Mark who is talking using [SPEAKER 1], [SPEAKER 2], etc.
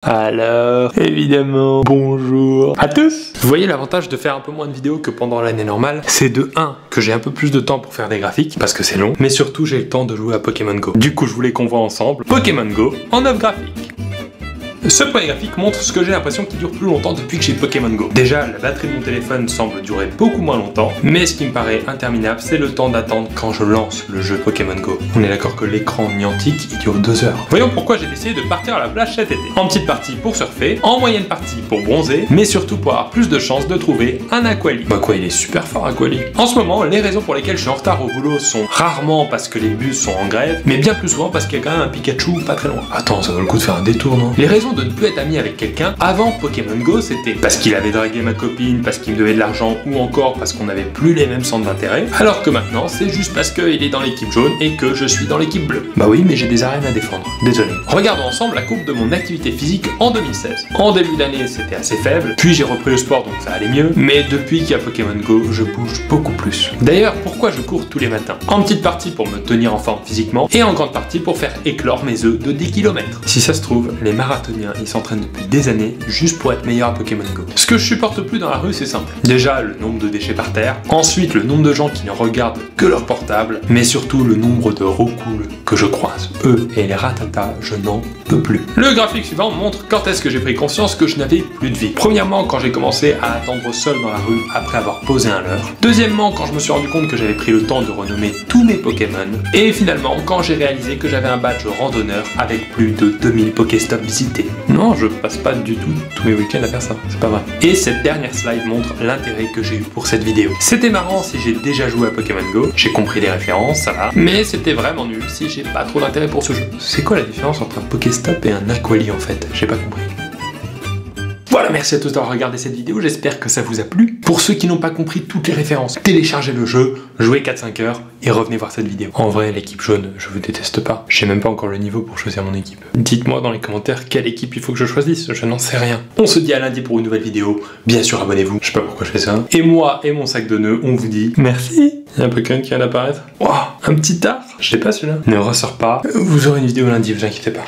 [SPEAKER 1] Alors, évidemment, bonjour à tous. Vous voyez l'avantage de faire un peu moins de vidéos que pendant l'année normale, c'est de 1, que j'ai un peu plus de temps pour faire des graphiques, parce que c'est long, mais surtout j'ai le temps de jouer à Pokémon Go. Du coup, je voulais qu'on voit ensemble Pokémon Go en œuvre graphique. Ce point graphique montre ce que j'ai l'impression qu'il dure plus longtemps depuis que j'ai Pokémon Go. Déjà, la batterie de mon téléphone semble durer beaucoup moins longtemps, mais ce qui me paraît interminable, c'est le temps d'attente quand je lance le jeu Pokémon Go. On est d'accord que l'écran niantique, il dure 2 heures. Voyons pourquoi j'ai décidé de partir à la plage cet été. En petite partie pour surfer, en moyenne partie pour bronzer, mais surtout pour avoir plus de chances de trouver un Aquali. Bah quoi, il est super fort Aquali. En ce moment, les raisons pour lesquelles je suis en retard au boulot sont rarement parce que les bus sont en grève, mais bien plus souvent parce qu'il y a quand même un Pikachu pas très loin. Attends, ça vaut le coup de faire un détour, non? Les raisons de ne plus être ami avec quelqu'un avant Pokémon Go, c'était parce qu'il avait dragué ma copine, parce qu'il me devait de l'argent ou encore parce qu'on n'avait plus les mêmes centres d'intérêt, alors que maintenant c'est juste parce qu'il est dans l'équipe jaune et que je suis dans l'équipe bleue. Bah oui, mais j'ai des arènes à défendre, désolé. Regardons ensemble la courbe de mon activité physique en 2016. En début d'année c'était assez faible, puis j'ai repris le sport donc ça allait mieux, mais depuis qu'il y a Pokémon Go, je bouge beaucoup plus. D'ailleurs, pourquoi je cours tous les matins? En petite partie pour me tenir en forme physiquement et en grande partie pour faire éclore mes œufs de 10 km. Si ça se trouve, les marathoniens ils s'entraînent depuis des années juste pour être meilleur à Pokémon Go. Ce que je supporte plus dans la rue, c'est simple. Déjà, le nombre de déchets par terre, ensuite le nombre de gens qui ne regardent que leur portable, mais surtout le nombre de roucoules que je croise. Eux et les ratatas, je n'en peux plus. Le graphique suivant montre quand est-ce que j'ai pris conscience que je n'avais plus de vie. Premièrement, quand j'ai commencé à attendre seul dans la rue après avoir posé un leurre. Deuxièmement, quand je me suis rendu compte que j'avais pris le temps de renommer tous mes Pokémon. Et finalement, quand j'ai réalisé que j'avais un badge randonneur avec plus de 2000 Pokéstops visités. Non, je passe pas du tout tous mes week-ends à faire ça, c'est pas vrai. Et cette dernière slide montre l'intérêt que j'ai eu pour cette vidéo. C'était marrant si j'ai déjà joué à Pokémon Go, j'ai compris les références, ça va, mais c'était vraiment nul si j'ai pas trop d'intérêt pour ce jeu. C'est quoi la différence entre un Pokéstop et un Aquali en fait? J'ai pas compris. Voilà, merci à tous d'avoir regardé cette vidéo, j'espère que ça vous a plu. Pour ceux qui n'ont pas compris toutes les références, téléchargez le jeu, jouez 4-5 heures et revenez voir cette vidéo. En vrai, l'équipe jaune, je vous déteste pas. Je sais même pas encore le niveau pour choisir mon équipe. Dites-moi dans les commentaires quelle équipe il faut que je choisisse, je n'en sais rien. On se dit à lundi pour une nouvelle vidéo. Bien sûr, abonnez-vous, je sais pas pourquoi je fais ça. Et moi et mon sac de nœuds, on vous dit merci. Il y a un Pokémon qui vient d'apparaître. Oh, un petit art. Je sais pas celui-là. Ne ressort pas. Vous aurez une vidéo lundi, vous inquiétez pas.